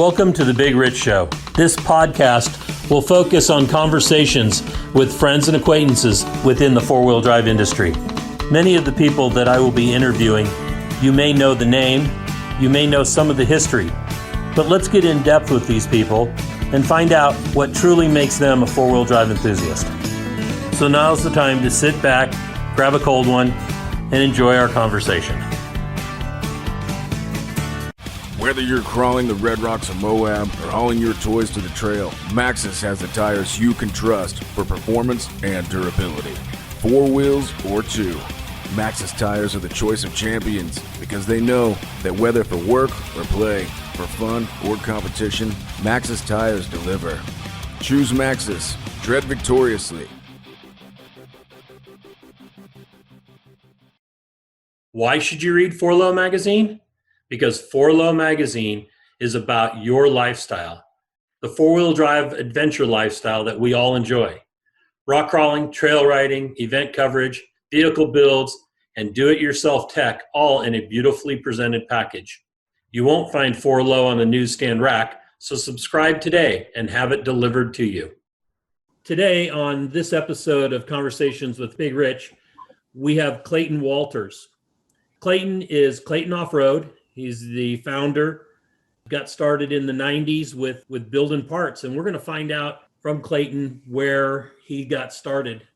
Welcome to The Big Rich Show. This podcast will focus on conversations with friends and acquaintances within the four-wheel drive industry. Many of the people that I will be interviewing, you may know the name, you may know some of the history, but let's get in depth with these people and find out what truly makes them a four-wheel drive enthusiast. So now's the time to sit back, grab a cold one, and enjoy our conversation. Whether you're crawling the Red Rocks of Moab or hauling your toys to the trail, Maxxis has the tires you can trust for performance and durability. 4 wheels or 2. Maxxis tires are the choice of champions because they know that whether for work or play, for fun or competition, Maxxis tires deliver. Choose Maxxis. Tread victoriously. Why should you read 4Low Magazine? Because 4Low Magazine is about your lifestyle, the four-wheel drive adventure lifestyle that we all enjoy. Rock crawling, trail riding, event coverage, vehicle builds, and do-it-yourself tech, all in a beautifully presented package. You won't find 4Low on the newsstand rack, so subscribe today and have it delivered to you. Today on this episode of Conversations with Big Rich, we have Clayton Walters. Clayton is Clayton Off-Road. He's the founder, got started in the 90s with building parts, and we're going to find out from Clayton where he got started.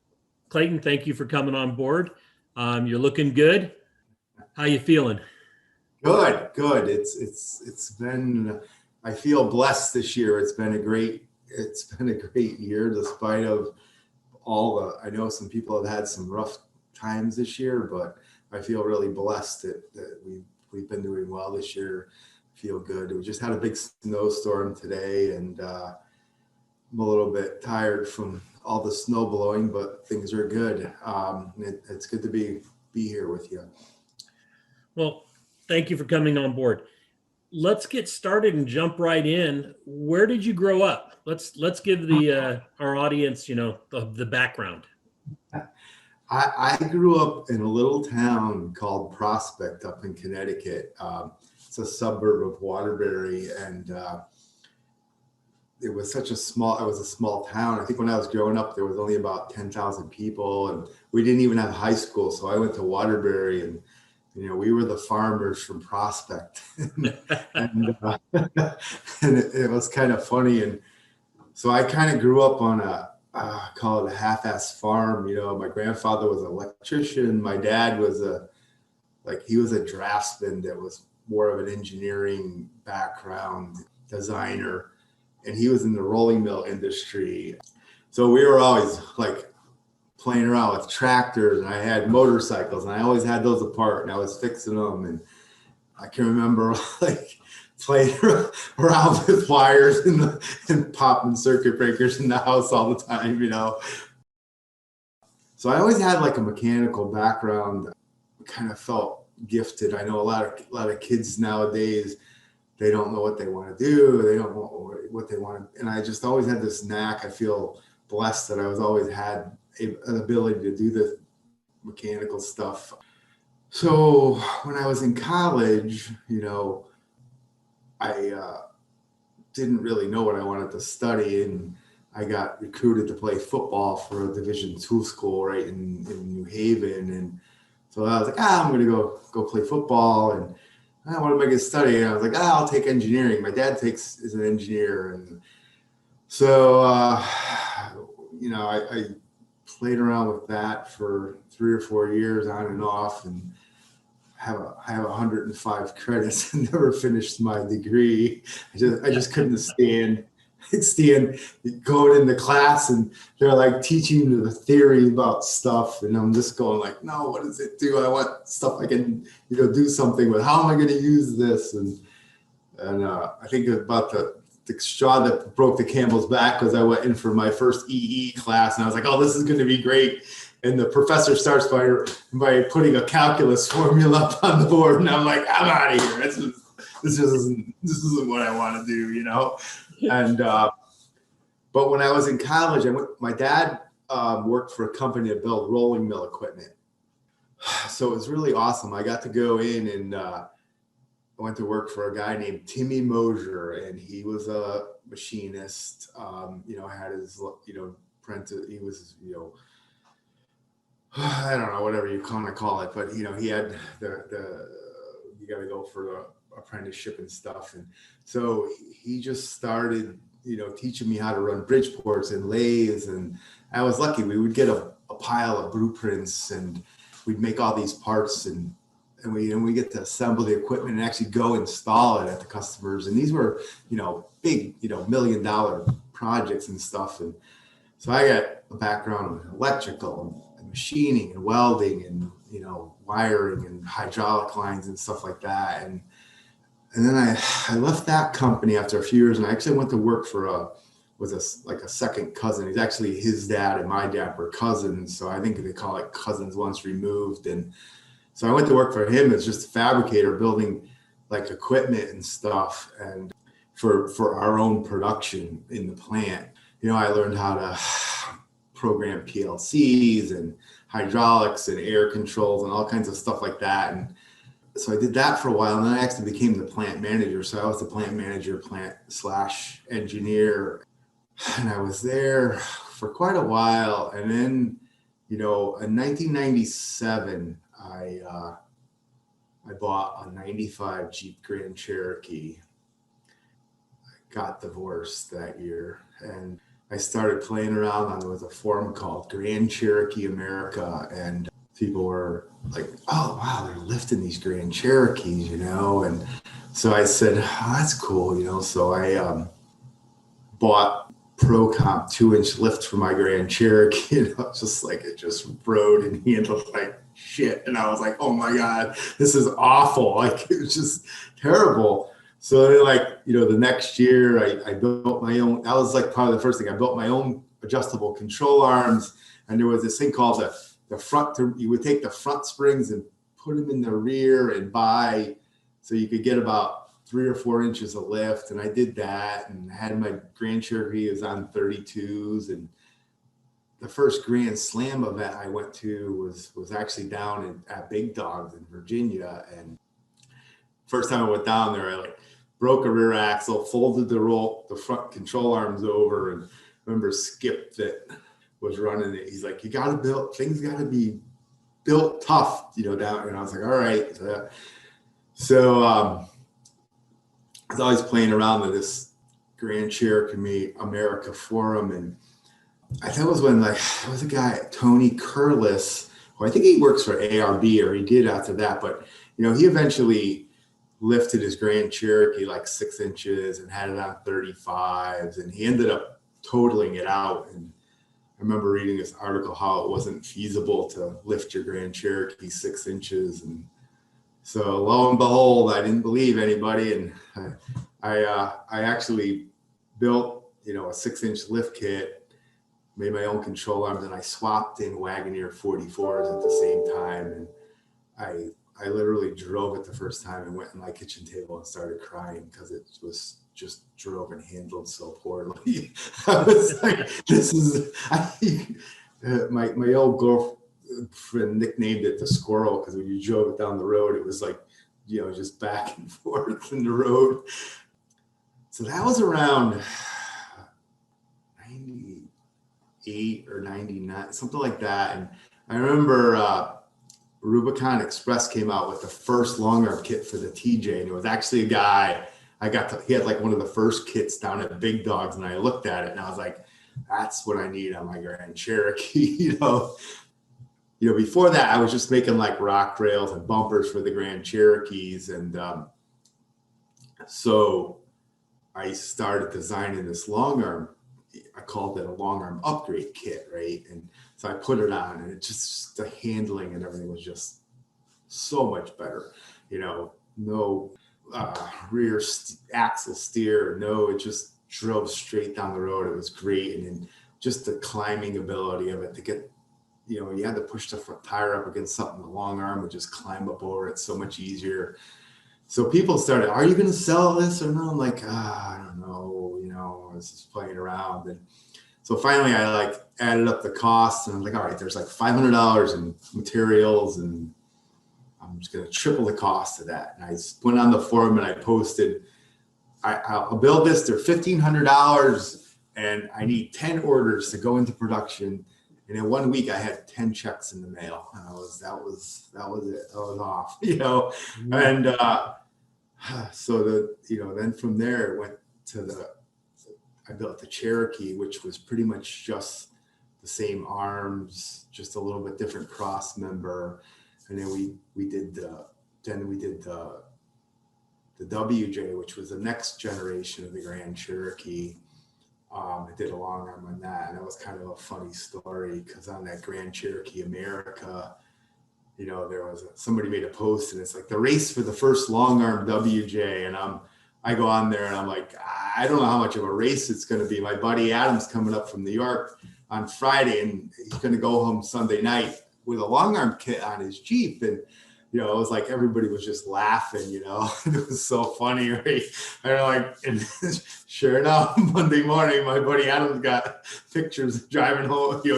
Clayton, thank you for coming on board. You're looking good. How you feeling? Good. It's been, I feel blessed this year. It's been a great year despite of all the, I know some people have had some rough times this year, but I feel really blessed that we've been doing well this year. Feel good. We just had a big snowstorm today, and I'm a little bit tired from all the snow blowing, but things are good. It's good to be here with you. Well, thank you for coming on board. Let's get started and jump right in. Where did you grow up? Let's give the our audience, the background. I grew up in a little town called Prospect up in Connecticut. It's a suburb of Waterbury, and it was a small town. I think when I was growing up, there was only about 10,000 people, and we didn't even have high school. So I went to Waterbury, and we were the farmers from Prospect, and it was kind of funny. And so I kind of grew up on call it a half-ass farm. My grandfather was an electrician. My dad was he was a draftsman that was more of an engineering background, designer, and he was in the rolling mill industry. So we were always playing around with tractors, and I had motorcycles, and I always had those apart, and I was fixing them. And I can remember playing around with wires and popping circuit breakers in the house all the time, So I always had a mechanical background. Kind of felt gifted. I know a lot of kids nowadays, they don't know what they want to do. They don't know what they want to, and I just always had this knack. I feel blessed that I was always had an ability to do the mechanical stuff. So when I was in college, I didn't really know what I wanted to study, and I got recruited to play football for a Division II school right in New Haven. And so I was like, I'm going to go play football, and what am I going to study? And I was like, I'll take engineering. My dad is an engineer. And so, I played around with that for 3 or 4 years on and off, and I have 105 credits and never finished my degree. I just couldn't stand going into class, and they're teaching the theory about stuff, and I'm just going no, what does it do? I want stuff I can do something with. How am I going to use this? And I think about the straw that broke the camel's back was I went in for my first EE class, and I was like, oh, this is going to be great. And the professor starts by putting a calculus formula up on the board, and I'm like, I'm out of here. This isn't what I want to do, And but when I was in college, my dad worked for a company that built rolling mill equipment. So it was really awesome. I got to go in and I went to work for a guy named Timmy Mosier, and he was a machinist. Had his, apprentice. He was, I don't know, whatever you kind of call it, but he had the you got to go for the apprenticeship and stuff, and so he just started, teaching me how to run Bridgeports and lathes, and I was lucky. We would get a pile of blueprints, and we'd make all these parts, and we get to assemble the equipment and actually go install it at the customers. And these were, big, $1 million projects and stuff. And so I got a background in electrical and machining and welding and, wiring and hydraulic lines and stuff like that. And then I left that company after a few years, and I actually went to work for a second cousin. He's actually, his dad and my dad were cousins. So I think they call it cousins once removed. And so I went to work for him as just a fabricator, building like equipment and stuff, and for our own production in the plant. I learned how to program PLCs and hydraulics and air controls and all kinds of stuff like that. And so I did that for a while, and then I actually became the plant manager. So I was the plant manager, plant/engineer, and I was there for quite a while. And then, in 1997, I bought a 95 Jeep Grand Cherokee. I got divorced that year, and I started playing around on, there was a forum called Grand Cherokee America, and people were like, oh, wow, they're lifting these Grand Cherokees, and so I said, oh, that's cool, so I bought Pro Comp 2-inch lift for my Grand Cherokee, and I was just like, it just rode and handled like shit. And I was like, oh my God, this is awful. Like, it was just terrible. So then, the next year I built my own. That was like probably the first thing. I built my own adjustable control arms. And there was this thing called the front, you would take the front springs and put them in the rear and so you could get about 3 or 4 inches of lift. And I did that, and had my Grand Cherokee was on 32s. And the first Grand Slam event I went to was actually down at Big Dogs in Virginia. And first time I went down there, I broke a rear axle, folded the front control arms over, and remember Skip that was running it. He's like, things got to be built tough, down. And I was like, all right. So I was always playing around with this Grand Cherokee America forum, and I think it was when there was a guy, Tony Curlis, who I think he works for ARB, or he did after that, but he eventually lifted his Grand Cherokee 6 inches and had it on 35s, and he ended up totaling it out. And I remember reading this article how it wasn't feasible to lift your Grand Cherokee 6 inches, and so lo and behold, I didn't believe anybody, and I actually built a 6-inch lift kit, made my own control arms, and I swapped in Wagoneer 44s at the same time. And I literally drove it the first time and went in my kitchen table and started crying because it was just drove and handled so poorly. I was like, my old girlfriend nicknamed it the squirrel, because when you drove it down the road, it was just back and forth in the road. So that was around 98 or 99, something like that. And I remember Rubicon Express came out with the first long arm kit for the TJ, and it was actually a guy he had one of the first kits down at Big Dogs, and I looked at it and I was like, that's what I need on my Grand Cherokee. Before that I was just making rock rails and bumpers for the Grand Cherokees, and so I started designing this long arm. I called it a long arm upgrade kit, right? And so I put it on, and it just, the handling and everything was just so much better. No rear axle steer, it just drove straight down the road. It was great. And then just the climbing ability of it to get, you had to push the front tire up against something. The long arm would just climb up over it so much easier. So people started, are you going to sell this or no? I'm like, I don't know. I was just playing around. And so finally I added up the costs, and I'm like, all right, there's $500 in materials and I'm just going to triple the cost of that. And I went on the forum and I posted, I'll build this. They're $1,500 and I need 10 orders to go into production. And in 1 week I had 10 checks in the mail. And that was it. I was off, and, so then from there it went to I built the Cherokee, which was pretty much just the same arms, just a little bit different cross member. And then we did the WJ, which was the next generation of the Grand Cherokee. I did a long arm on that, and that was kind of a funny story because on that Grand Cherokee America, there was somebody made a post, and it's like the race for the first long arm WJ, and I go on there and I'm like, I don't know how much of a race it's going to be. My buddy Adam's coming up from New York on Friday, and he's going to go home Sunday night with a long arm kit on his Jeep, and it was like everybody was just laughing, it was so funny, right? And sure enough, Monday morning, my buddy Adam's got pictures of driving home. He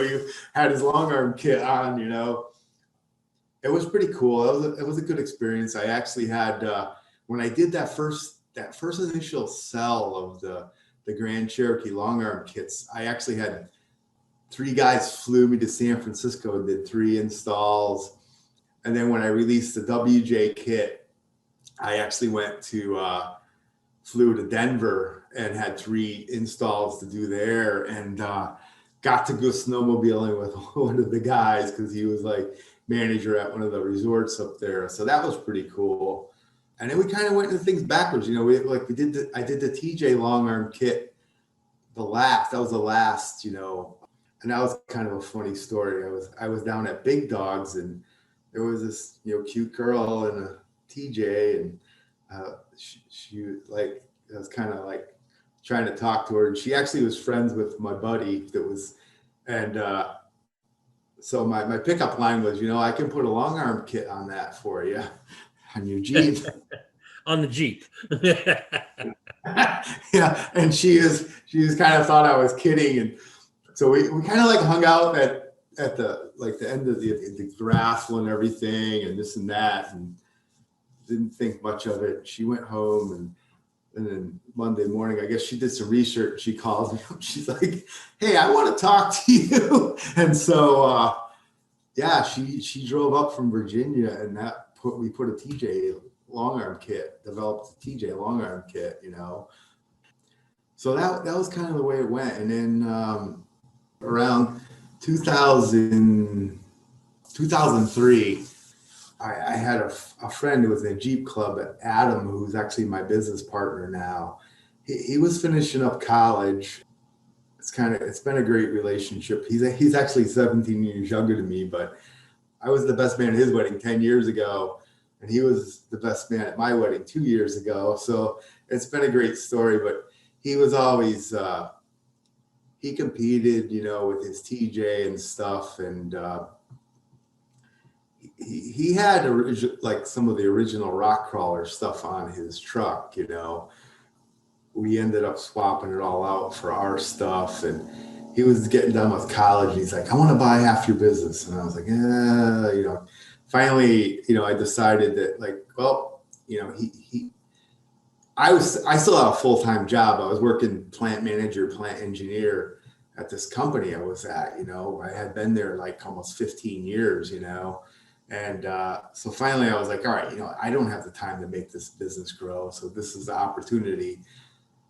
had his long arm kit on. It was pretty cool. It was a good experience. I actually had when I did that first initial sell of the Grand Cherokee long arm kits, I actually had 3 guys flew me to San Francisco and did 3 installs. And then when I released the WJ kit, I actually flew to Denver and had 3 installs to do there, and got to go snowmobiling with one of the guys because he was like manager at one of the resorts up there. So that was pretty cool. And then we kind of went into things backwards. I did the TJ long arm kit, that was the last, and that was kind of a funny story. I was down at Big Dogs, and there was this, cute girl in a TJ, and she like, I was kind of like trying to talk to her, and she actually was friends with my buddy so my pickup line was, I can put a long arm kit on that for you on your Jeep. On the Jeep. Yeah, and she kind of thought I was kidding, and so we kind of like hung out at the end of the grassel and everything, and this and that, and didn't think much of it. She went home, and then Monday morning, I guess she did some research. She calls me up. She's like, "Hey, I want to talk to you." And so, she drove up from Virginia, and we put a TJ long arm kit, developed a TJ long arm kit, So that was kind of the way it went. And then around 2003, I had a friend who was in a Jeep club at Adam, who's actually my business partner now. He was finishing up college. It's been a great relationship. He's actually 17 years younger than me, but I was the best man at his wedding 10 years ago, and he was the best man at my wedding 2 years ago. So it's been a great story, but he was always, he competed, with his TJ and stuff. And he had some of the original rock crawler stuff on his truck, We ended up swapping it all out for our stuff. And he was getting done with college. And he's like, "I want to buy half your business." And I was like, finally, I decided that I still have a full-time job. I was working plant manager, plant engineer at this company I was at, I had been there like almost 15 years, and so finally I was like, all right, I don't have the time to make this business grow. So this is the opportunity.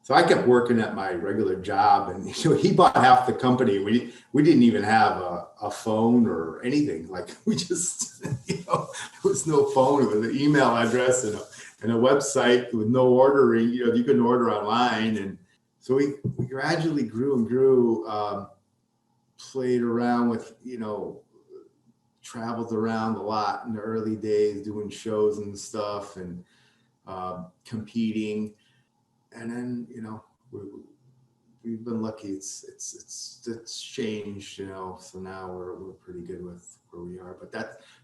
So I kept working at my regular job, and he bought half the company. We didn't even have a phone or anything. Like we just, there was no phone. It was an email address and a website with no ordering. You couldn't order online, and so we gradually grew and grew. Played around with, traveled around a lot in the early days, doing shows and stuff, and competing. And then, we've been lucky. It's changed, so now we're pretty good with where we are. But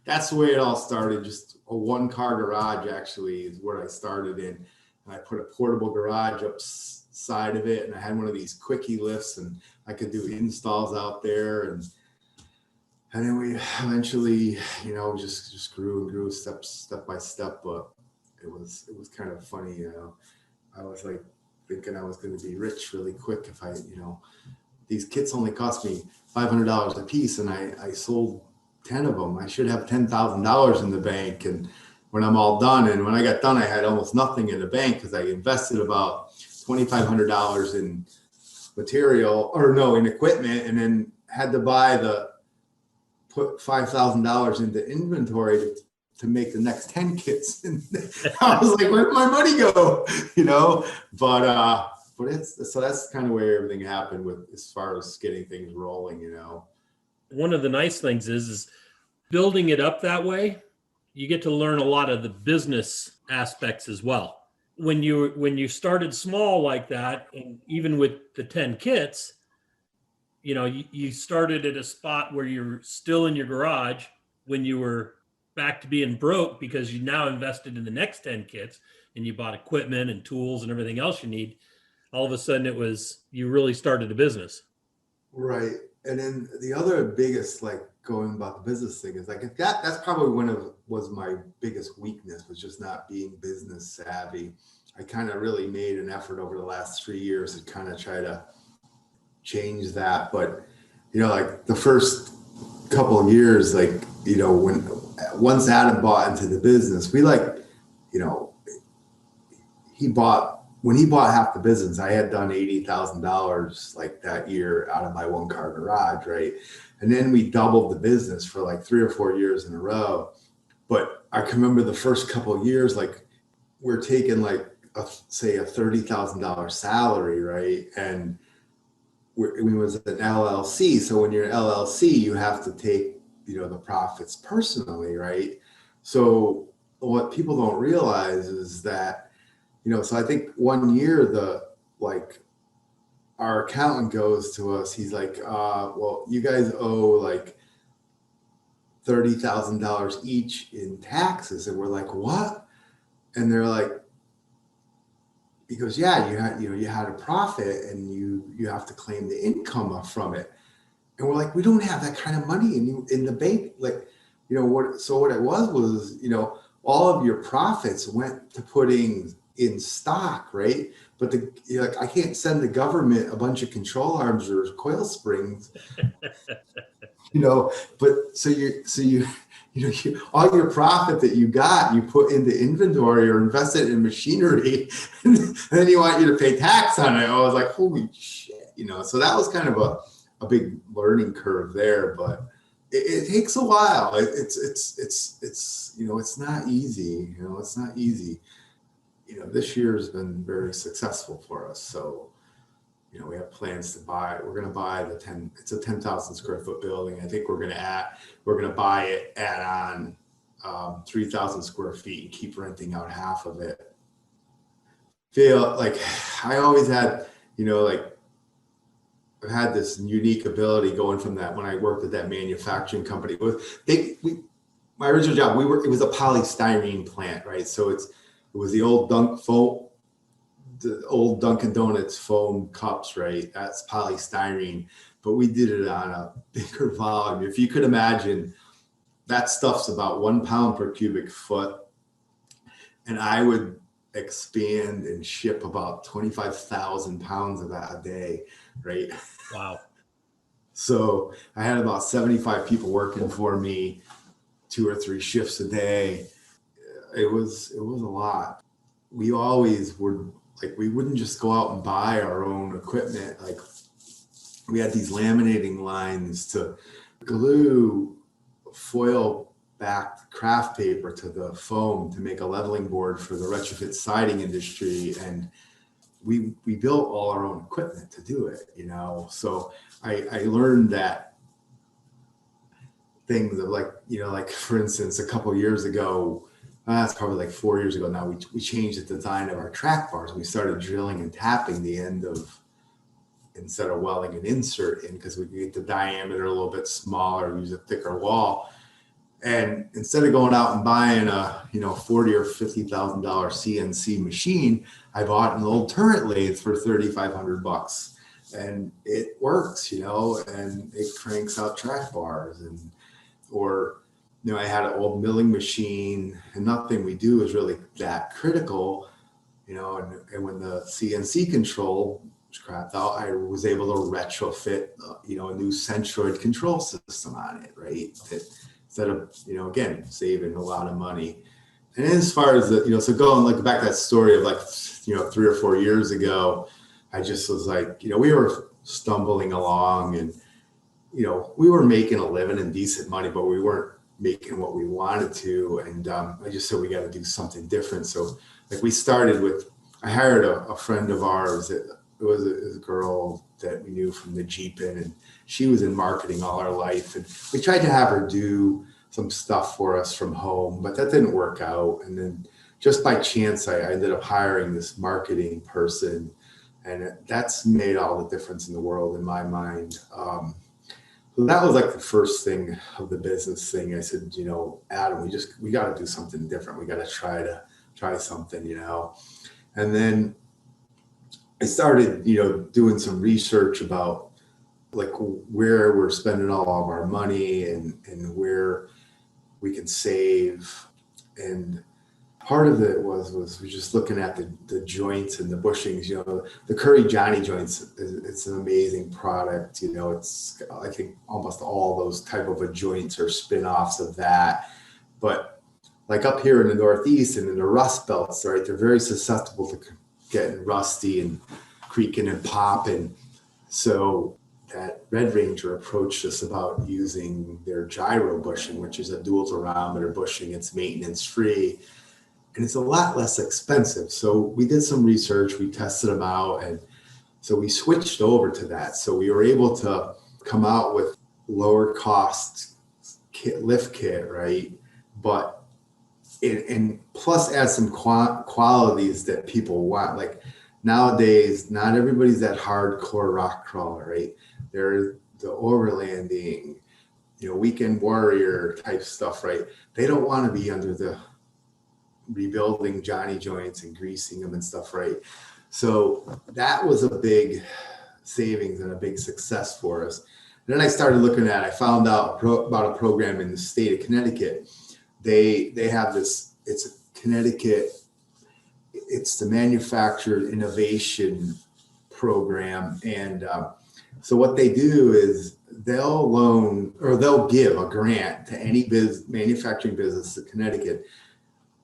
that's the way it all started. Just a 1-car garage actually is where I started in. And I put a portable garage up side of it, and I had one of these quickie lifts, and I could do installs out there. And then we eventually, just grew and grew step by step. But it was kind of funny, I was like thinking I was going to be rich really quick if these kits only cost me $500 a piece, and I sold 10 of them. I should have $10,000 in the bank. And when I'm all done, and when I got done, I had almost nothing in the bank because I invested about $2,500 in in equipment, and then had to put $5,000 into inventory to make the next 10 kits. And I was like, where did my money go? But that's kind of where everything happened with as far as getting things rolling. One of the nice things is building it up that way. You get to learn a lot of the business aspects as well. When you started small like that, and even with the 10 kits, you started at a spot where you're still in your garage when you were back to being broke, because you now invested in the next 10 kits and you bought equipment and tools and everything else you need. All of a sudden you really started a business. Right. And then the other biggest, going about the business thing is that's probably was my biggest weakness, was just not being business savvy. I kind of really made an effort over the last 3 years to kind of try to change that. But, the first couple of years, once Adam bought into the business, when he bought half the business, I had done $80,000 that year out of my one car garage, right? And then we doubled the business for 3 or 4 years in a row. But I can remember the first couple of years, we're taking say a $30,000 salary, right? And we was an LLC. So when you're an LLC, you have to take, the profits personally, right? So what people don't realize is that, so I think one year our accountant goes to us, he's like, well, you guys owe $30,000 each in taxes. And we're like, what? And they're like, he goes, yeah, you had a profit and you have to claim the income from it. And we're like, we don't have that kind of money in the bank. What it was, all of your profits went to putting in stock, right? But I can't send the government a bunch of control arms or coil springs, but all your profit that you got, you put into inventory or invest it in machinery, and then you want you to pay tax on it. I was like, holy shit, so that was kind of a big learning curve there, but it takes a while. It's not easy. It's not easy. This year has been very successful for us. So, we have plans we're going to buy it's a 10,000 square foot building. I think we're going to buy it, add on 3,000 square feet and keep renting out half of it. Feel like I always had, I've had this unique ability going from that when I worked at that manufacturing company. My original job, it was a polystyrene plant, right? So it was the old Dunkin' Donuts foam cups, right? That's polystyrene, but we did it on a bigger volume. If you could imagine, that stuff's about 1 pound per cubic foot, and I would expand and ship about 25,000 pounds of that a day, right? Wow. So I had about 75 people working for me, 2 or 3 shifts a day. It was a lot. We always would, we wouldn't just go out and buy our own equipment. We had these laminating lines to glue foil backed craft paper to the foam to make a leveling board for the retrofit siding industry. And we built all our own equipment to do it, So I learned that things of for instance, a couple of years ago, it's probably 4 years ago now, we changed the design of our track bars. We started drilling and tapping the end instead of welding an insert in, because we could get the diameter a little bit smaller, use a thicker wall. And instead of going out and buying a $40,000 or $50,000 CNC machine, I bought an old turret lathe for $3,500, and it works, and it cranks out track bars. And or, I had an old milling machine and nothing we do is really that critical, and when the CNC control was crapped out, I was able to retrofit, a new Centroid control system on it, right? That instead of, again, saving a lot of money. And as far as so going like back to that story of 3 or 4 years ago, I just was like, we were stumbling along and, we were making a living and decent money, but we weren't making what we wanted to. And I just said, we got to do something different. So we started with, I hired a friend of ours that was a girl that we knew from the Jeeping, and she was in marketing all our life. And we tried to have her do some stuff for us from home, but that didn't work out. And then just by chance, I ended up hiring this marketing person, and that's made all the difference in the world in my mind. So that was the first thing of the business thing. I said, Adam, we got to do something different. We got to try something, And then I started, doing some research about where we're spending all of our money and where we can save. And part of it was we're just looking at the joints and the bushings, the Curry Johnny joints, it's an amazing product. It's, I think almost all those type of a joints are spin-offs of that. But up here in the Northeast and in the rust belts, right, they're very susceptible to getting rusty and creaking and popping. So that Red Ranger approached us about using their gyro bushing, which is a dual durometer bushing. It's maintenance free. And it's a lot less expensive. So we did some research, we tested them out, and so we switched over to that. So we were able to come out with lower cost lift kit, right? But and plus add some qualities that people want. Nowadays, not everybody's that hardcore rock crawler, right? They're the overlanding, weekend warrior type stuff, right? They don't want to be under the rebuilding Johnny joints and greasing them and stuff, right? So that was a big savings and a big success for us. And then I started looking at, I found out about a program in the state of Connecticut. They have this, it's Connecticut, it's the Manufactured Innovation Program. And so what they do is they'll loan or they'll give a grant to any manufacturing business in Connecticut,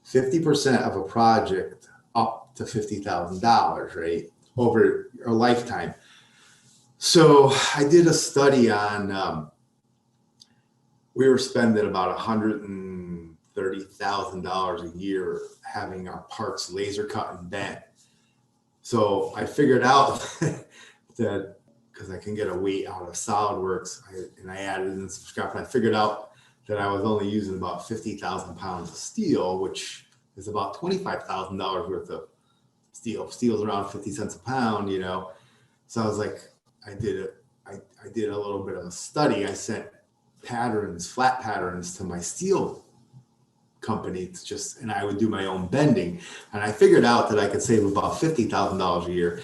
50% of a project up to $50,000, right, over a lifetime. So I did a study on, we were spending about $130,000 a year having our parts laser cut and bent. So I figured out that, because I can get a weight out of SolidWorks, and I added in some scrap, and I figured out that I was only using about 50,000 pounds of steel, which is about $25,000 worth of steel. Steel's around 50 cents a pound, So I was like, I did a little bit of a study. I sent flat patterns to my steel company and I would do my own bending. And I figured out that I could save about $50,000 a year.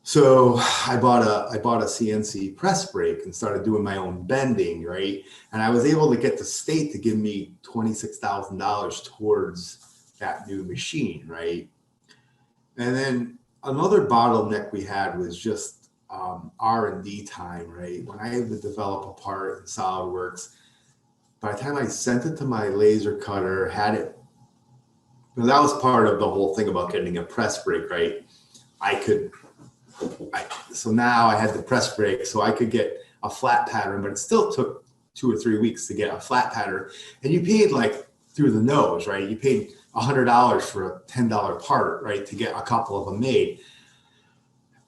So I bought a CNC press brake and started doing my own bending, right? And I was able to get the state to give me $26,000 towards that new machine, right? And then another bottleneck we had was just R&D time, right? When I would develop a part in SolidWorks, by the time I sent it to my laser cutter, that was part of the whole thing about getting a press brake, right? So now I had the press brake, so I could get a flat pattern, but it still took 2 or 3 weeks to get a flat pattern. And you paid through the nose, right? You paid $100 for a $10 part, right? To get a couple of them made.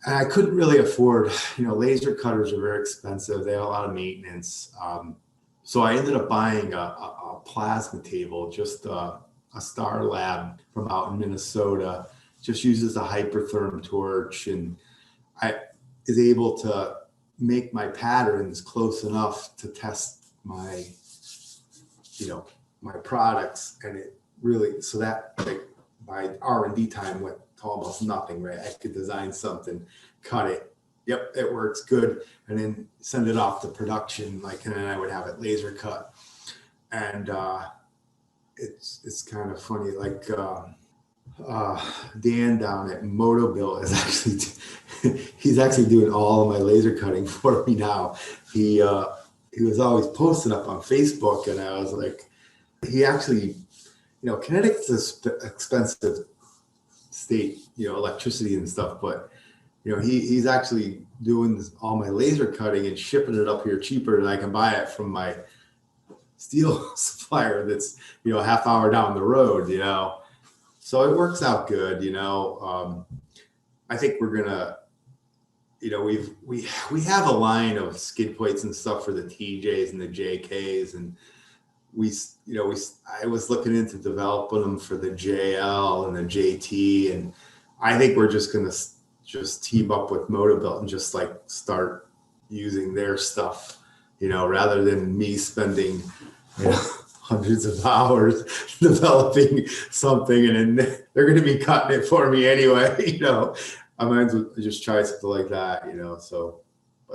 And I couldn't really afford, laser cutters are very expensive. They have a lot of maintenance. So I ended up buying a plasma table, just a Star Lab from out in Minnesota, just uses a hypertherm torch, and I is able to make my patterns close enough to test my, my products. And it really, so that my R&D time went to almost nothing, right? I could design something, cut it. Yep, it works good. And then send it off to production, and then I would have it laser cut. And it's kind of funny, like Dan down at Motobill is actually he's actually doing all of my laser cutting for me now. He was always posting up on Facebook, and I was like, he actually, Connecticut's an expensive state, electricity and stuff, but he's actually doing all my laser cutting and shipping it up here cheaper than I can buy it from my steel supplier that's a half hour down the road. So it works out good. I think we're gonna, we have a line of skid plates and stuff for the TJs and the JKs, and I was looking into developing them for the JL and the JT, and I think we're just gonna just team up with Motobilt and just like start using their stuff, rather than me spending hundreds of hours developing something and then they're going to be cutting it for me anyway. I might as well just try something like that, so.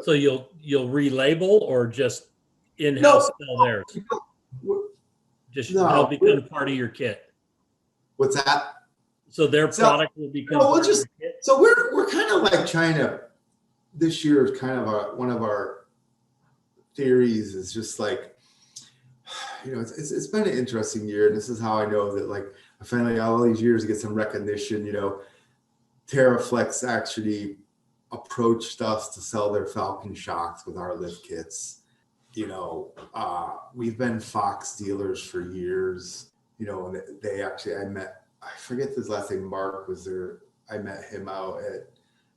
So you'll relabel or just in-house sell theirs? They'll become part of your kit. What's that? So their product will become part of your kit? So we're kind of like trying to, this year is kind of one of our theories is just like, it's been an interesting year, and this is how I know that, like, I finally all these years to get some recognition. TerraFlex actually approached us to sell their Falcon shocks with our lift kits. We've been Fox dealers for years. And they actually, I forget his last name, Mark was there. I met him out at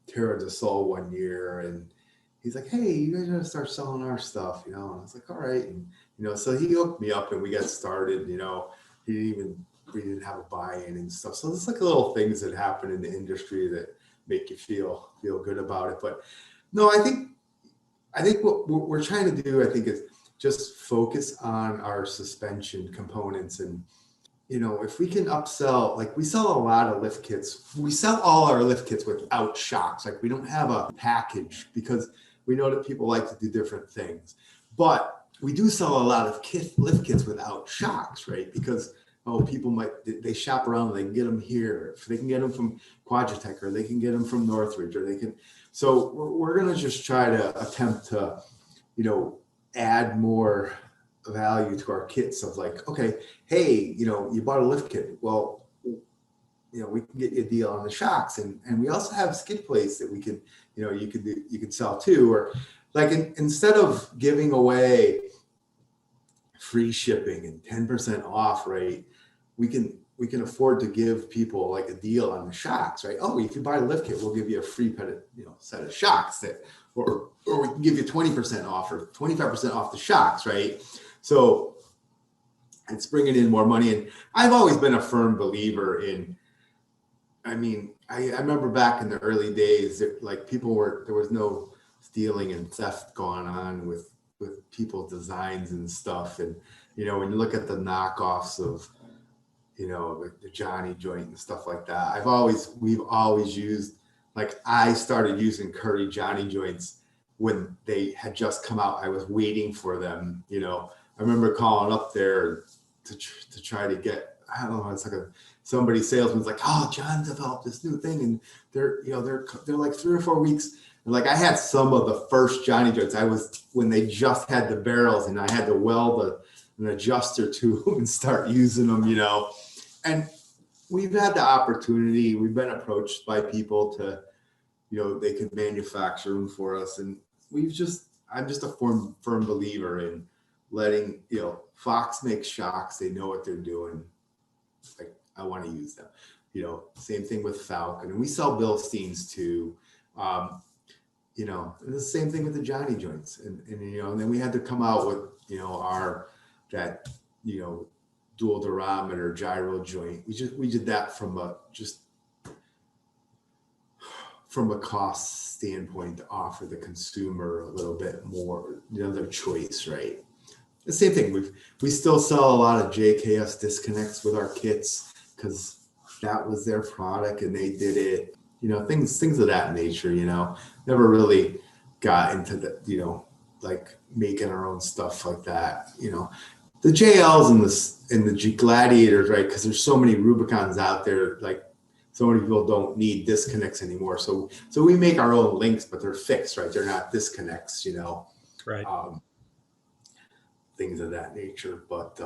Terra del Sol one year, and he's like, hey, you guys gotta start selling our stuff, and I was like, all right. And, so he hooked me up and we got started, we didn't have a buy-in and stuff. So there's like little things that happen in the industry that make you feel good about it. But no, I think what we're trying to do, is just focus on our suspension components. And, if we can upsell, like we sell a lot of lift kits, we sell all our lift kits without shocks. Like we don't have a package because we know that people like to do different things, but we do sell a lot of lift kits without shocks, right? Because people they shop around and they can get them here. If they can get them from Quadratech, or they can get them from Northridge, or they can. So we're going to just try to attempt to, add more value to our kits of like, okay, hey, you bought a lift kit. Well, we can get you a deal on the shocks, and we also have skid plates that we can, you could sell too, or like instead of giving away free shipping and 10% off, right? We can afford to give people like a deal on the shocks, right? Oh, if you buy a lift kit, we'll give you a free set of shocks or we can give you 20% off or 25% off the shocks, right? So it's bringing in more money. And I've always been a firm believer in, I remember back in the early days that like there was no stealing and theft going on with people's designs and stuff. And, when you look at the knockoffs of, the Johnny joint and stuff like that, we've always used, like I started using Curry Johnny joints when they had just come out. I was waiting for them, I remember calling up there to try to get, I don't know, it's like somebody salesman's like, oh, John developed this new thing, and they're like 3 or 4 weeks. And like I had some of the first Johnny joints. When they just had the barrels, and I had to weld an adjuster to them and start using them, And we've had the opportunity. We've been approached by people to, they could manufacture them for us, and I'm just a firm believer in letting, Fox make shocks. They know what they're doing. Like I want to use them. Same thing with Falcon, and we sell Bilsteins too. The same thing with the Johnny joints, and then we had to come out with dual durometer gyro joint. We did that from a cost standpoint to offer the consumer a little bit more, their choice, right? The same thing. We still sell a lot of JKS disconnects with our kits because that was their product and they did it. Things of that nature. Never really got into the like making our own stuff like that. the JLs and the G Gladiators, right? Because there's so many Rubicons out there. Like so many people don't need disconnects anymore. So we make our own links, but they're fixed, right? They're not disconnects, you know. Right. Things of that nature. But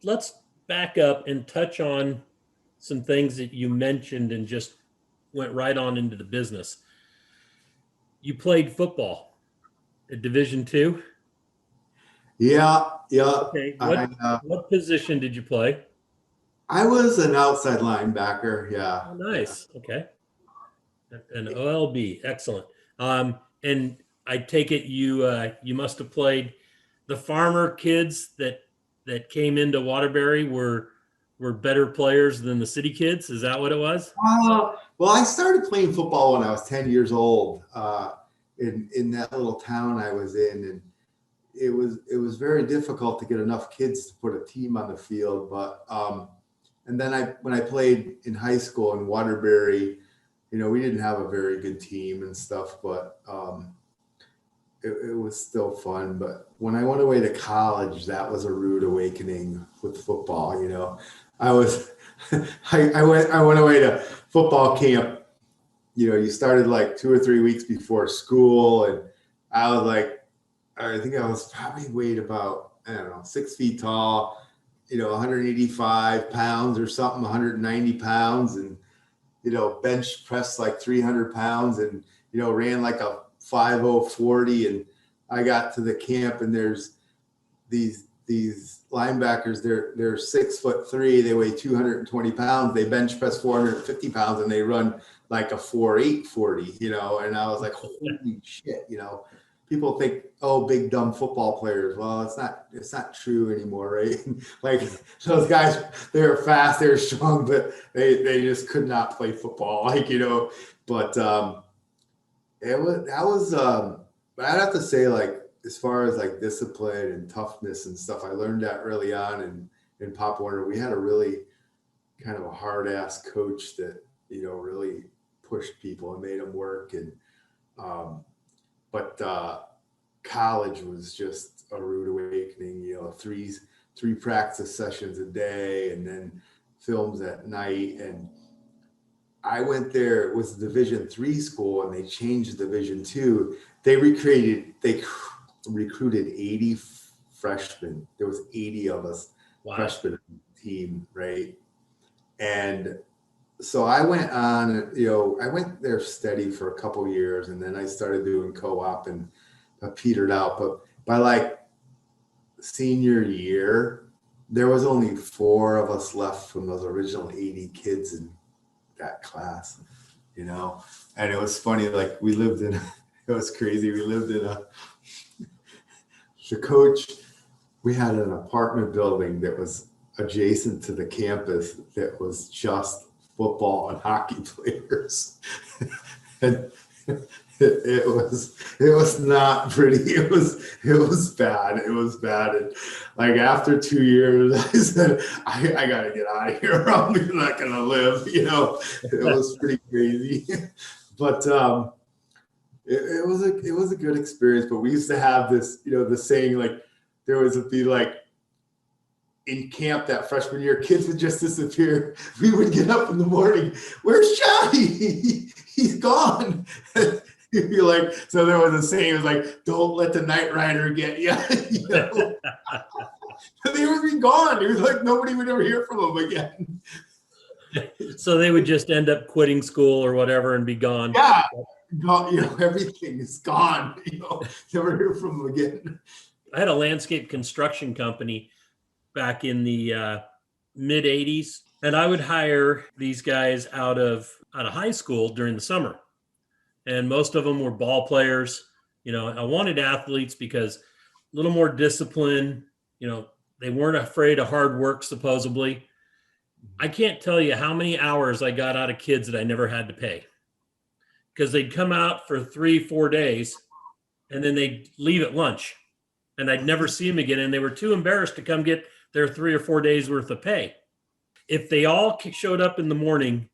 let's back up and touch on some things that you mentioned and just went right on into the business. You played football at Division II? Yeah. Okay. What position did you play? I was an outside linebacker. Yeah. Oh, nice. Yeah. Okay. An OLB. Excellent. And I take it you must have played the farmer kids that came into Waterbury were better players than the city kids. Is that what it was? Well, I started playing football when I was 10 years old in that little town I was in. And it was very difficult to get enough kids to put a team on the field. But and then when I played in high school in Waterbury, you know, we didn't have a very good team and stuff, but it was still fun. But when I went away to college, that was a rude awakening with football. You know, I went away to football camp. You know, you started like 2 or 3 weeks before school, and I was like, I think I was probably weighed about, I don't know, 6 feet tall, you know, 185 pounds or something, 190 pounds, and, you know, bench pressed like 300 pounds and, you know, ran like a 5:40. And I got to the camp, and there's these linebackers, they're 6'3", they weigh 220 pounds, they bench press 450 pounds, and they run like a 4.840, you know. And I was like, holy shit, you know. People think, oh, big dumb football players. Well, it's not true anymore, right? Like those guys, they were fast, they were strong, but they just could not play football, like, you know. But but I'd have to say, like, as far as like discipline and toughness and stuff, I learned that early on in Pop Warner. We had a really kind of a hard ass coach that, you know, really pushed people and made them work. And but college was just a rude awakening, you know, three practice sessions a day and then films at night. And I went there, it was a Division III school, and they changed Division II. They recruited 80 freshmen. There was 80 of us. Wow. Freshmen team, right? And so I went on, you know, I went there steady for a couple years, and then I started doing co-op and I petered out. But by like senior year, there was only 4 of us left from those original 80 kids in that class, you know. And it was funny, like it was crazy. We lived in the coach, we had an apartment building that was adjacent to the campus that was just football and hockey players. And it was not pretty. It was bad. It was bad. And like after 2 years, I said, I gotta get out of here. I'm not gonna live, you know. It was pretty crazy. But it was a good experience. But we used to have this, you know, the saying, like there would be like in camp that freshman year, kids would just disappear. We would get up in the morning, where's Johnny? He's gone. You'd be like, so there was a saying, it was like, don't let the night rider get you. You know? They would be gone. It was like nobody would ever hear from them again. So they would just end up quitting school or whatever and be gone. Yeah, gone, you know, everything is gone. You know, never hear from them again. I had a landscape construction company back in the mid 80s, and I would hire these guys out of high school during the summer. And most of them were ball players. You know, I wanted athletes because a little more discipline, you know, they weren't afraid of hard work, supposedly. I can't tell you how many hours I got out of kids that I never had to pay, because they'd come out for 3-4 days and then they'd leave at lunch and I'd never see them again. And they were too embarrassed to come get their 3 or 4 days worth of pay. If they all showed up in the morning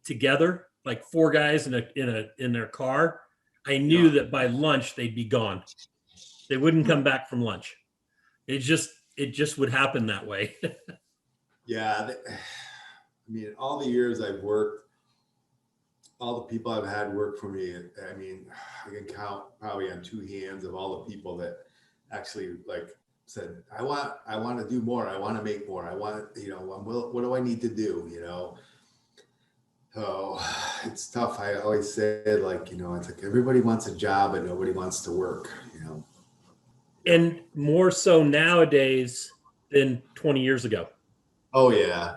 together, like 4 guys in their car, I knew that by lunch they'd be gone. They wouldn't come back from lunch. It's just it just would happen that way. Yeah. I mean, all the years I've worked, all the people I've had work for me, I mean, I can count probably on two hands of all the people that actually like said, I want to do more. I want to make more. I want, what do I need to do? So it's tough. I always said, like, it's like everybody wants a job, but nobody wants to work, And more so nowadays than 20 years ago. Oh yeah.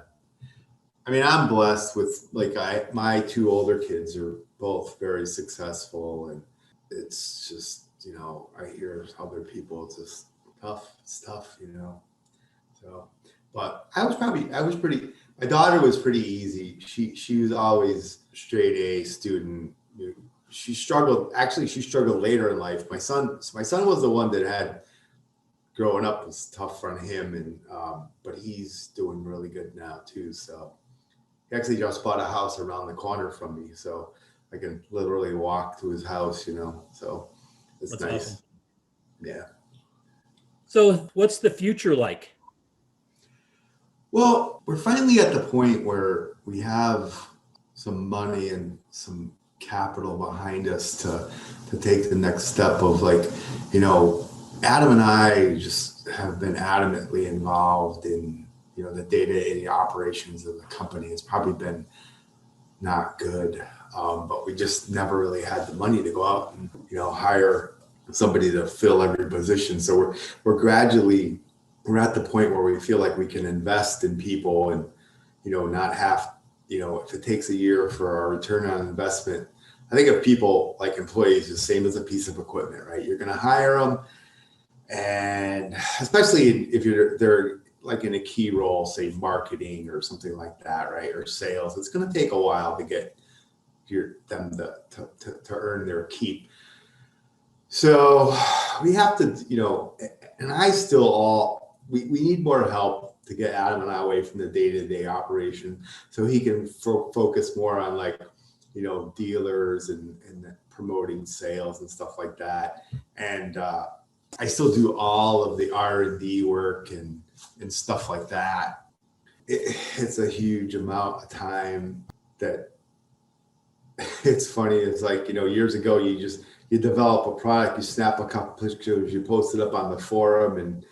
I mean, I'm blessed with my two older kids are both very successful, and it's just, I hear other people, it's just tough. It's tough, So, but I was pretty, my daughter was pretty easy. She was always straight A student. She struggled later in life. My son was the one that had, growing up was tough on him, and but he's doing really good now too. So he actually just bought a house around the corner from me, so I can literally walk to his house, so it's That's nice. awesome. Yeah. So what's the future like? Well, we're finally at the point where we have some money and some capital behind us to take the next step of, like, Adam and I just have been adamantly involved in, the day-to-day operations of the company. It's probably been not good, but we just never really had the money to go out and, hire somebody to fill every position. So we're at the point where we feel like we can invest in people and, not have, if it takes a year for our return on investment. I think of people like employees the same as a piece of equipment, right? You're going to hire them, and especially if they're like in a key role, say marketing or something like that, right? Or sales, it's going to take a while to get them to earn their keep. So we have to, and I still we need more help to get Adam and I away from the day-to-day operation, so he can focus more on, like, dealers and promoting sales and stuff like that. And I still do all of the R&D work and stuff like that. It's a huge amount of time that it's funny. It's like, years ago, you develop a product, you snap a couple pictures, you post it up on the forum, and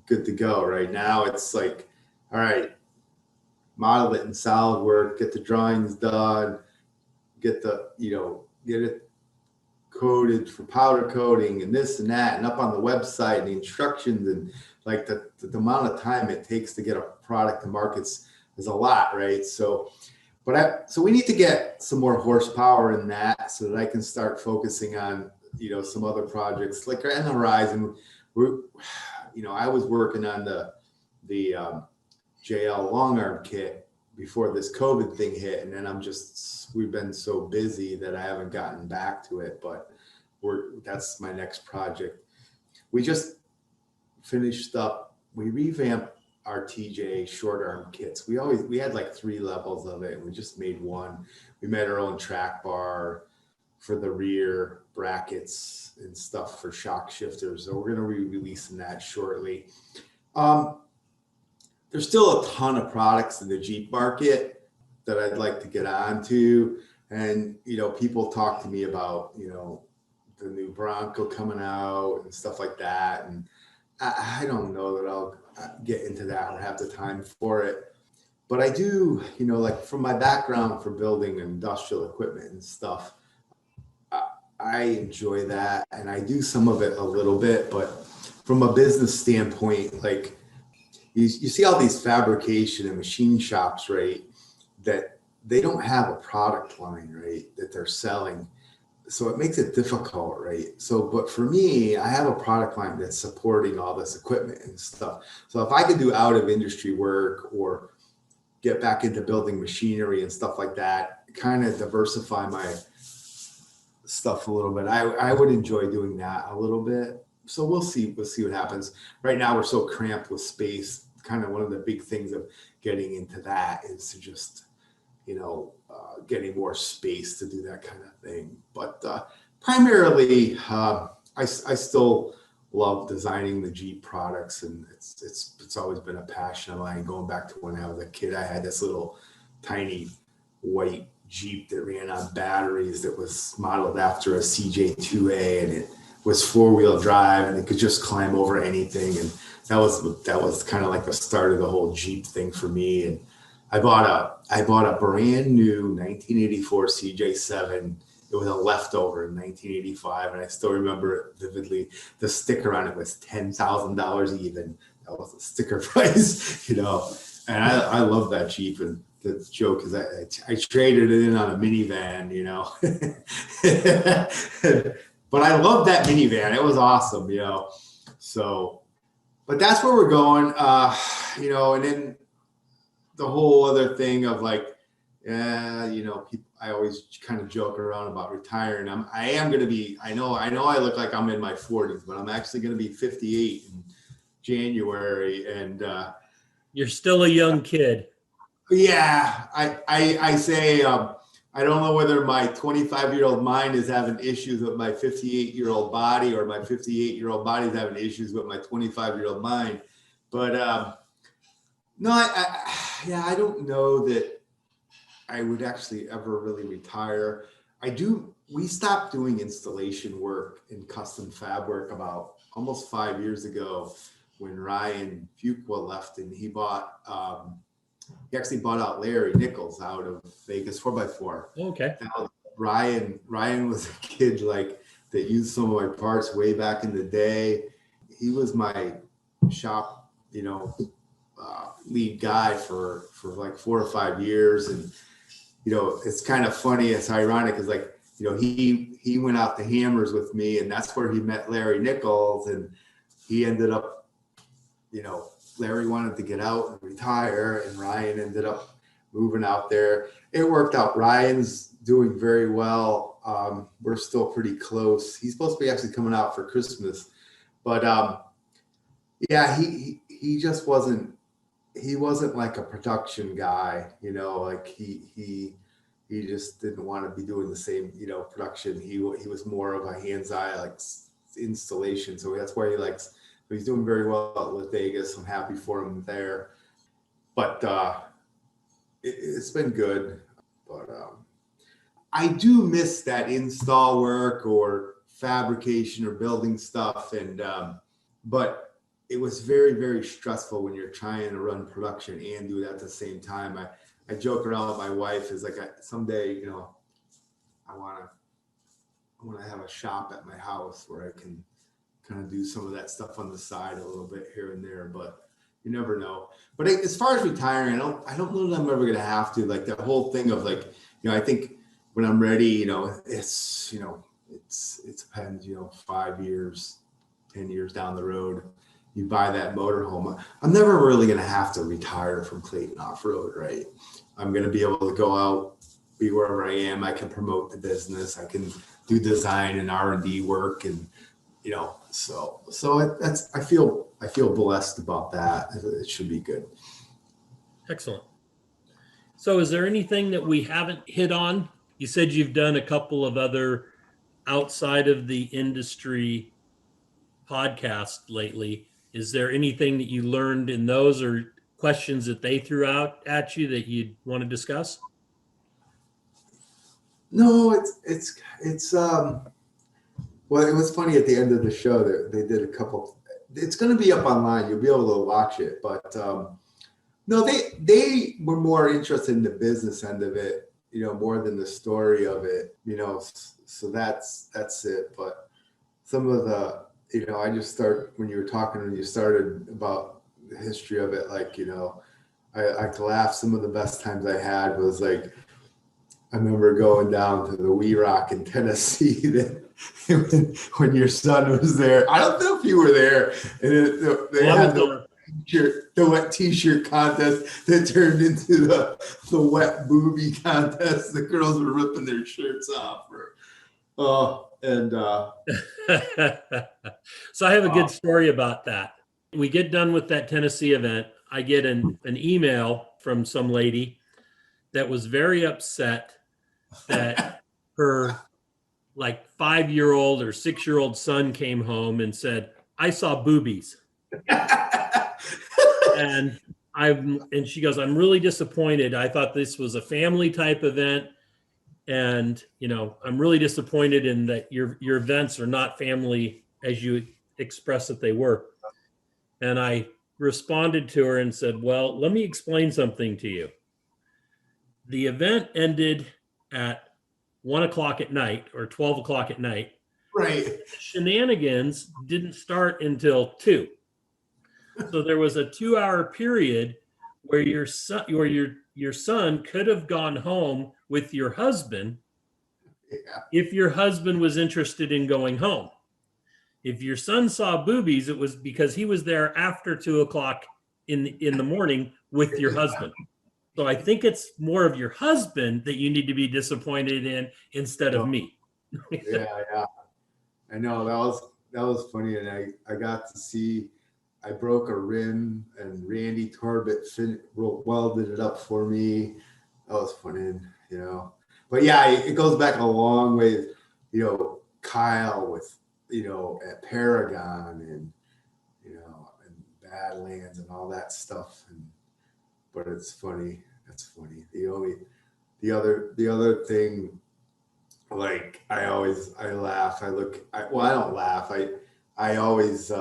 good to go. Right now, it's like, all right, model it in SolidWorks, get the drawings done, get it coded for powder coating and this and that, and up on the website, and the instructions, and like the amount of time it takes to get a product to markets is a lot, right? So we need to get some more horsepower in that, so that I can start focusing on, some other projects like on the horizon. I was working on the JL long arm kit before this COVID thing hit, and then we've been so busy that I haven't gotten back to it, but that's my next project. We just finished up, we revamped our TJ short arm kits. We had like 3 levels of it, and we just made one. We made our own track bar for the rear brackets and stuff for shock shifters. So we're going to be releasing that shortly. There's still a ton of products in the Jeep market that I'd like to get onto. And, people talk to me about, the new Bronco coming out and stuff like that. And I don't know that I'll get into that or have the time for it. But I do, like, from my background for building industrial equipment and stuff, I enjoy that. And I do some of it a little bit, but from a business standpoint, like, you see all these fabrication and machine shops, right, that they don't have a product line, right, that they're selling. So it makes it difficult, right? So, but for me, I have a product line that's supporting all this equipment and stuff. So if I could do out of industry work or get back into building machinery and stuff like that, kind of diversify my stuff a little bit, I would enjoy doing that a little bit. So we'll see what happens. Right now, we're so cramped with space. Kind of one of the big things of getting into that is to just, getting more space to do that kind of thing. But primarily, I still love designing the Jeep products, and it's always been a passion of mine. Going back to when I was a kid, I had this little tiny white Jeep that ran on batteries that was modeled after a CJ2A, and it was 4-wheel drive, and it could just climb over anything. And that was kind of like the start of the whole Jeep thing for me. And I bought a brand new 1984 CJ7. It was a leftover in 1985, and I still remember it vividly. The sticker on it was $10,000 even. That was the sticker price, you know. And I love that Jeep. And the joke is I traded it in on a minivan, you know. But I love that minivan. It was awesome, you know. So, but that's where we're going, you know. And then the whole other thing of like, you know, people, I always kind of joke around about retiring. I am going to be, I know I look like I'm in my 40s, but I'm actually going to be 58 in January. And you're still a young kid. Yeah, I say, I don't know whether my 25-year-old mind is having issues with my 58-year-old body, or my 58-year-old body is having issues with my 25-year-old mind. But no, I don't know that I would actually ever really retire. We stopped doing installation work and custom fab work about almost 5 years ago when Ryan Fuqua left, and he actually bought out Larry Nichols out of Vegas 4x4. Okay. Now, Ryan was a kid like that used some of my parts way back in the day. He was my shop, you know, lead guy for like 4 or 5 years. And, you know, it's kind of funny. It's ironic. It's like, you know, he went out to Hammers with me, and that's where he met Larry Nichols, and he ended up, you know, Larry wanted to get out and retire, and Ryan ended up moving out there. It worked out. Ryan's doing very well. We're still pretty close. He's supposed to be actually coming out for Christmas, but yeah, he just wasn't like a production guy, you know, like he just didn't want to be doing the same, you know, production. He was more of a hands-on, like installation. So that's why he's doing very well with Vegas. I'm happy for him there, but it's been good. But I do miss that install work or fabrication or building stuff, and but it was very, very stressful when you're trying to run production and do that at the same time. I joke around with my wife is like, someday, you know, I want to have a shop at my house where I can kind of do some of that stuff on the side a little bit here and there, but you never know. But as far as retiring, I don't know that I'm ever going to have to. Like the whole thing of like, you know, I think when I'm ready, you know, it's, you know, it depends, you know, 5 years, 10 years down the road, you buy that motorhome. I'm never really going to have to retire from Clayton Off-Road, right? I'm going to be able to go out, be wherever I am. I can promote the business. I can do design and R&D work, and you know, so I feel blessed about that. It should be good. Excellent. So is there anything that we haven't hit on? You said you've done a couple of other outside of the industry podcasts lately. Is there anything that you learned in those, or questions that they threw out at you that you'd want to discuss? No, it's well, it was funny at the end of the show that they did a couple. It's going to be up online. You'll be able to watch it. But no, they were more interested in the business end of it, you know, more than the story of it, you know. So that's it. But some of the, you know, when you started about the history of it, like, you know, I laughed. Some of the best times I had was like, I remember going down to the Wee Rock in Tennessee when your son was there. I don't know if you were there. And they had the wet t-shirt contest that turned into the wet booby contest. The girls were ripping their shirts off. So I have a good story about that. We get done with that Tennessee event. I get an email from some lady that was very upset that her like 5-year-old or 6-year-old son came home and said, I saw boobies. And she goes, I'm really disappointed. I thought this was a family type event. And, I'm really disappointed in that your events are not family as you expressed that they were. And I responded to her and said, well, let me explain something to you. The event ended at 1 o'clock at night or 12 o'clock at night. Right. Shenanigans didn't start until 2. So there was a 2-hour period where your son could have gone home with your husband if your husband was interested in going home. If your son saw boobies, it was because he was there after 2 o'clock in the morning with your husband. So I think it's more of your husband that you need to be disappointed in instead of me. Yeah. I know that was funny, and I got to see. I broke a rim, and Randy Torbett welded it up for me. That was funny, But yeah, it goes back a long way. Kyle with at Paragon and and Badlands and all that stuff. But it's funny. That's funny. The other thing, like I laugh. I don't laugh. I always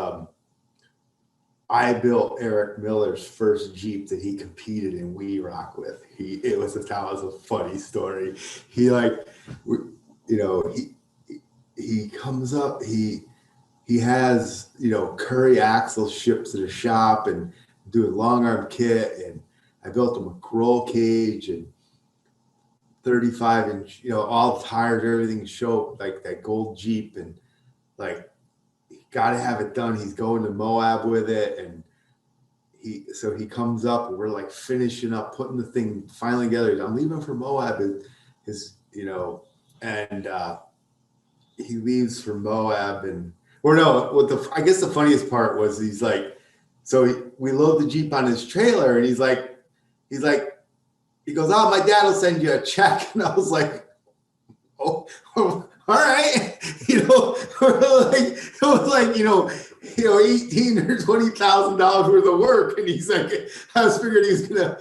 I built Erik Miller's first Jeep that he competed in Wee Rock with. That was a funny story. He comes up, he has, Curry axle shipped to the shop and doing long arm kit, and I built him a roll cage and 35-inch, all the tires, everything show like that gold Jeep, and like got to have it done. He's going to Moab with it, and he comes up, and we're like finishing up, putting the thing finally together. I'm leaving for Moab, and he leaves for Moab, I guess the funniest part was he's like, we load the Jeep on his trailer, and he's like, he goes, oh, my dad will send you a check, and I was like, oh all right, it was like, $18,000 or $20,000 worth of work, and he's like, I was figuring he was gonna,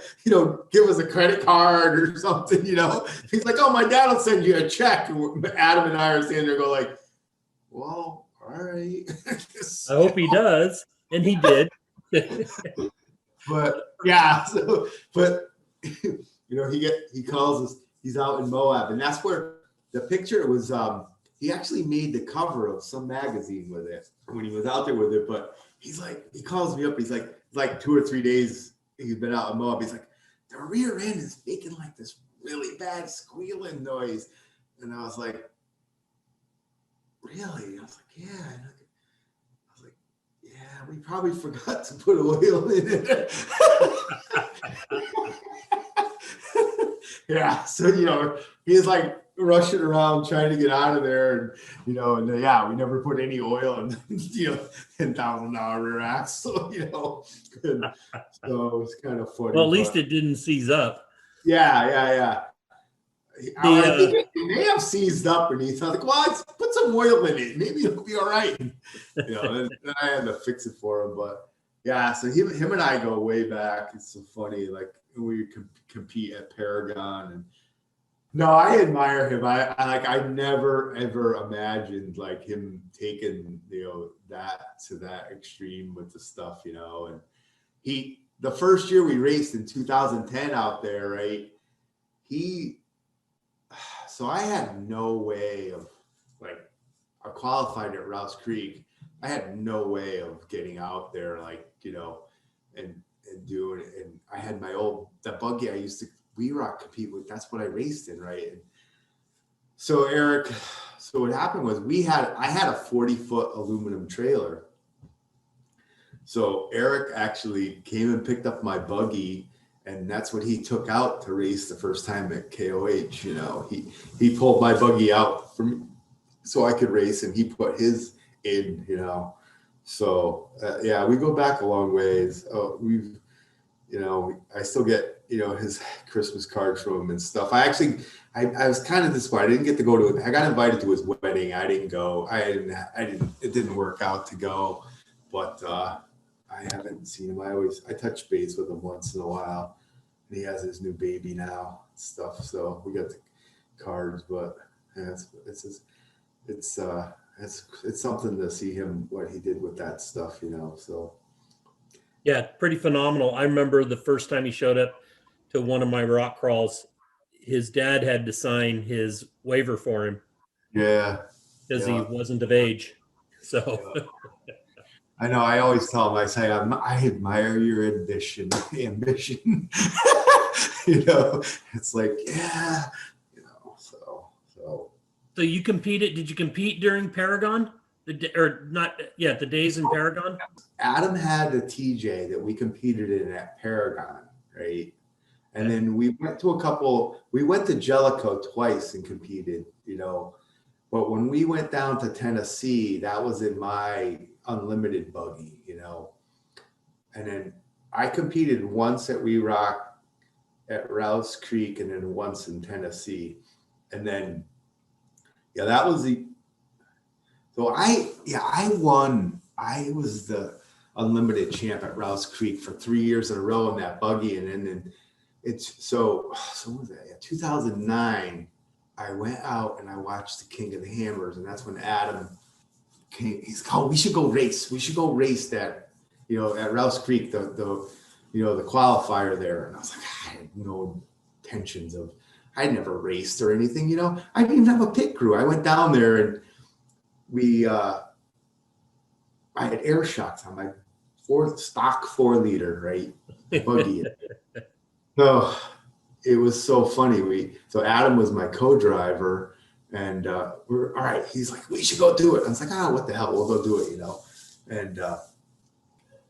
give us a credit card or something, He's like, oh, my dad will send you a check, and Adam and I are standing there, go like, well, all right. I hope he does, and he did. But yeah, he calls us. He's out in Moab, and that's where. The picture was, he actually made the cover of some magazine with it when he was out there with it. But he's like, he calls me up. He's like 2 or 3 days he's been out in Moab. He's like, the rear end is making like this really bad squealing noise. And I was like, really? I was like, yeah. I was like, yeah, we probably forgot to put oil in it. Yeah. So, he's like, rushing around trying to get out of there, and we never put any oil in $10,000 rear axle, so it's kind of funny. Well, at least it didn't seize up. Yeah. I think it may have seized up, and he's like, well, let's put some oil in it, maybe it'll be all right. And then I had to fix it for him. But yeah, so him and I go way back. It's so funny, like we compete at Paragon, and no, I admire him. I never ever imagined like him taking that to that extreme with the stuff, and the first year we raced in 2010 out there, right? So I had no way of I qualified at Rausch Creek. I had no way of getting out there and doing it. And I had that buggy I used to Wee Rock compete with, that's what I raced in, right? And so Erik, what happened was I had a 40-foot aluminum trailer. So Erik actually came and picked up my buggy, and that's what he took out to race the first time at KOH. He pulled my buggy out for me so I could race, and he put his in. So yeah, we go back a long ways. I still get his Christmas cards from him and stuff. I was kind of disappointed. I didn't get to go to it. I got invited to his wedding. I didn't go. It didn't work out to go. but I haven't seen him. I touch base with him once in a while. And he has his new baby now and stuff. So we got the cards, but yeah, it's something to see him, what he did with that stuff, you know. So Yeah, pretty phenomenal. I remember the first time he showed up to one of my rock crawls, his dad had to sign his waiver for him yeah, because he wasn't of age. So I know. I always tell him, I say, I admire your ambition. You know, it's like, yeah, you know, so. So you competed? Did you compete during Paragon? The days in Paragon. Adam had a TJ that we competed in at Paragon, right? And then we went to Jellicoe twice and competed, you know. But when we went down to Tennessee, that was in my unlimited buggy, you know. And then I competed once at We Rock at Rausch Creek and then once in Tennessee. And then, yeah, that was I won. I was the unlimited champ at Rausch Creek for 3 years in a row in that buggy. And then so what was that? Yeah, 2009, I went out and I watched the King of the Hammers. And that's when Adam came. He's called, we should go race. We should go race that, you know, at Rausch Creek, the qualifier there. And I was like, I had no intentions of, I'd never raced or anything, you know. I didn't even have a pit crew. I went down there and I had air shocks on my stock 4-liter, right? Buggy. So it was so funny. So Adam was my co-driver, and we're all right. He's like, we should go do it. I was like, what the hell? We'll go do it, you know. And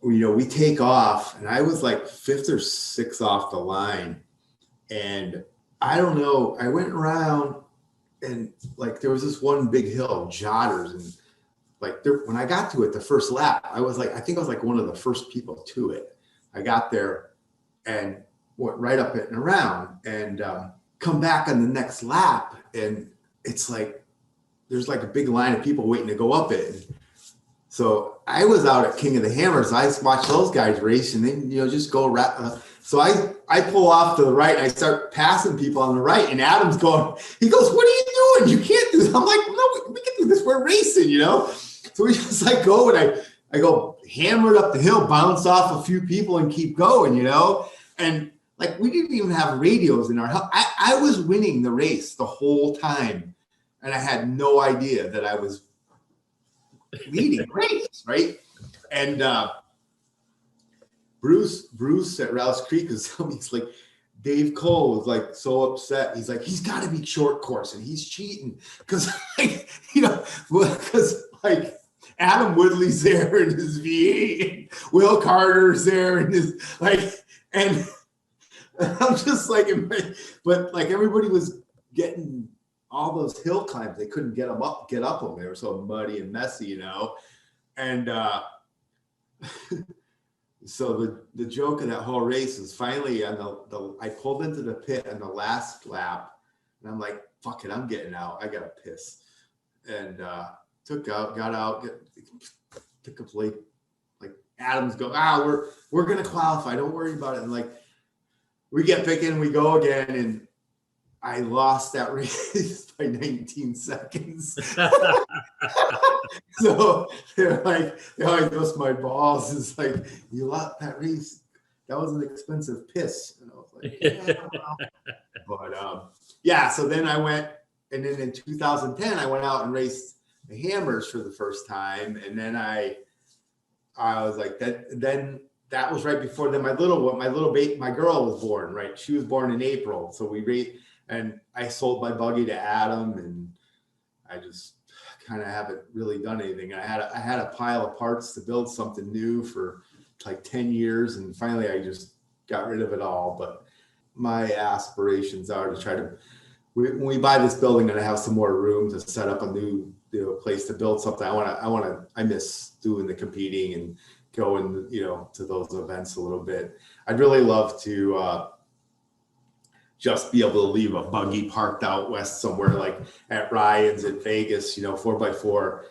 we take off, and I was like 5th or 6th off the line, and I don't know. I went around, and like there was this one big hill, Jotters, and like when I got to it, the first lap, I think I was like one of the first people to it. I got there and went right up it and around, and come back on the next lap, and it's like there's like a big line of people waiting to go up it. And so I was out at King of the Hammers. I watched those guys race, and then just go. So I pull off to the right, and I start passing people on the right, and Adam's going. He goes, "What are you doing? You can't do this." I'm like, "No, we can do this. We're racing, you know." So we just like go, and I go hammer it up the hill, bounce off a few people, and keep going, you know. And like we didn't even have radios in our house. I was winning the race the whole time, and I had no idea that I was leading the race, right? And Bruce at Rausch Creek was telling me, he's like, Dave Cole was like so upset. He's like, he's got to be short course, and he's cheating because like Adam Woodley's there in his V8, and Will Carter's there in his and I'm just like, but like everybody was getting all those hill climbs. They couldn't get up them. They were so muddy and messy, you know. And so the joke of that whole race was finally on I pulled into the pit on the last lap, and I'm like, fuck it, I'm getting out. I gotta piss. And got out, took a plate. Like Adams go, we're gonna qualify. Don't worry about it. And like we get picking, we go again, and I lost that race by 19 seconds. So they're like, I bust my balls. It's like, you lost that race. That was an expensive piss. And I was like, yeah. But yeah, so then I went, and then in 2010, I went out and raced the Hammers for the first time. And then I was like, then that was right before then my girl was born, right? She was born in April. So we raced. And I sold my buggy to Adam, and I just kind of haven't really done anything. I had a pile of parts to build something new for like 10 years, and finally I just got rid of it all. But my aspirations are to try to, when we buy this building, and I have some more room to set up a new place to build something. I miss doing the competing and going, to those events a little bit. I'd really love to just be able to leave a buggy parked out west somewhere, like at Ryan's in Vegas, 4x4,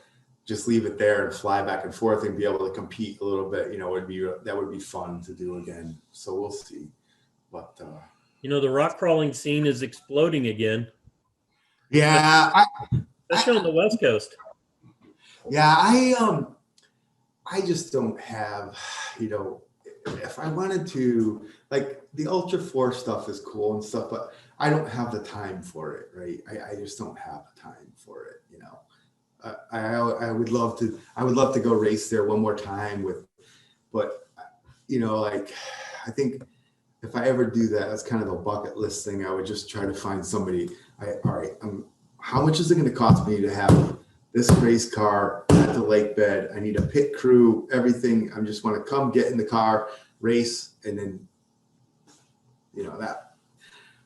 just leave it there and fly back and forth and be able to compete a little bit, that would be fun to do again. So we'll see. But the rock crawling scene is exploding again. Yeah, especially on the West Coast. Yeah, I just don't have, if I wanted to, like the Ultra 4 stuff is cool and stuff, but I don't have the time for it, right? I just don't have the time for it, I would love to go race there one more time but I think if I ever do that, that's kind of a bucket list thing. I would just try to find somebody. All right, how much is it going to cost me to have this race car at the lake bed? I need a pit crew, everything. I just want to come, get in the car, race, and then,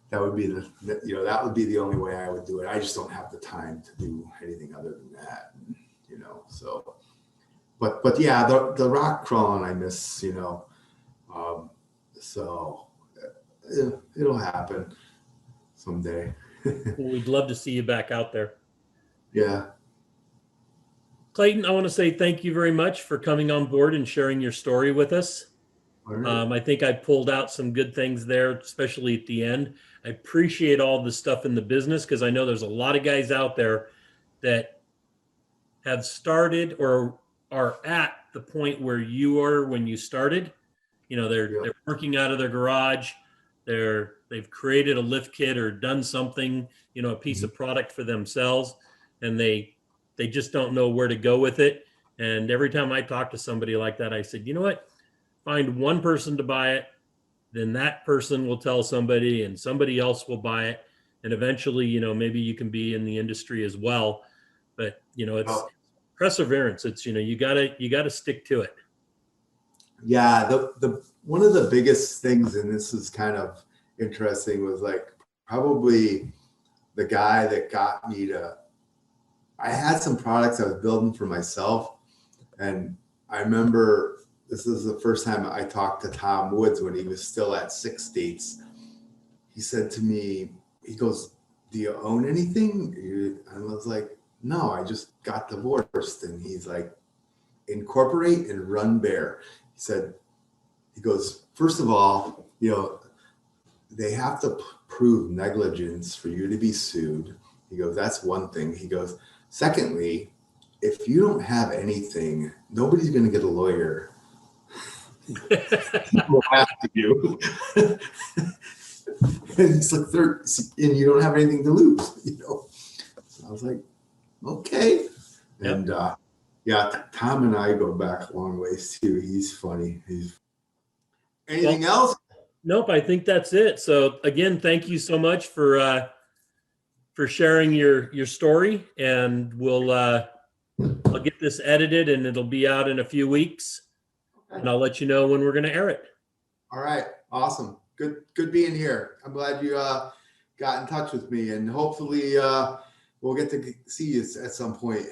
that would be that would be the only way I would do it. I just don't have the time to do anything other than that, so. But yeah, the rock crawling I miss, so it'll happen someday. Well, we'd love to see you back out there. Yeah. Clayton, I want to say thank you very much for coming on board and sharing your story with us. Right. I think I pulled out some good things there, especially at the end. I appreciate all the stuff in the business because I know there's a lot of guys out there that have started or are at the point where you were when you started. They're working out of their garage. They've created a lift kit or done something, a piece of product for themselves, and they just don't know where to go with it. And every time I talk to somebody like that, I said, you know what? Find one person to buy it, then that person will tell somebody and somebody else will buy it. And eventually, maybe you can be in the industry as well. But, it's perseverance. It's, you gotta stick to it. Yeah. The one of the biggest things, and this is kind of interesting, was like probably the guy that got me I had some products I was building for myself. And I remember this is the first time I talked to Tom Woods when he was still at 6 States. He said to me, he goes, "Do you own anything?" And I was like, "No, I just got divorced." And he's like, "Incorporate and run Bear." He goes, "First of all, they have to prove negligence for you to be sued." He goes, "That's one thing." He goes, "Secondly, if you don't have anything, nobody's going to get a lawyer." People have to do. And it's like and you don't have anything to lose, So I was like, okay. Yep. And Tom and I go back a long ways too. He's funny. Anything else? Nope, I think that's it. So again, thank you so much for sharing your story, and I'll get this edited and it'll be out in a few weeks. Okay. And I'll let you know when we're going to air it. All right. Awesome. Good being here. I'm glad you got in touch with me, and hopefully we'll get to see you at some point.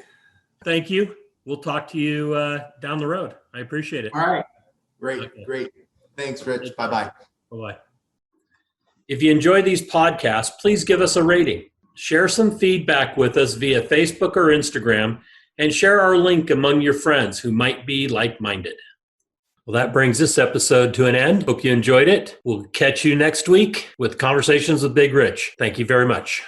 Thank you. We'll talk to you down the road. I appreciate it. All right. Great. Okay. Great. Thanks, Rich. Bye-bye. Bye-bye. If you enjoy these podcasts, please give us a rating. Share some feedback with us via Facebook or Instagram, and share our link among your friends who might be like-minded. Well, that brings this episode to an end. Hope you enjoyed it. We'll catch you next week with Conversations with Big Rich. Thank you very much.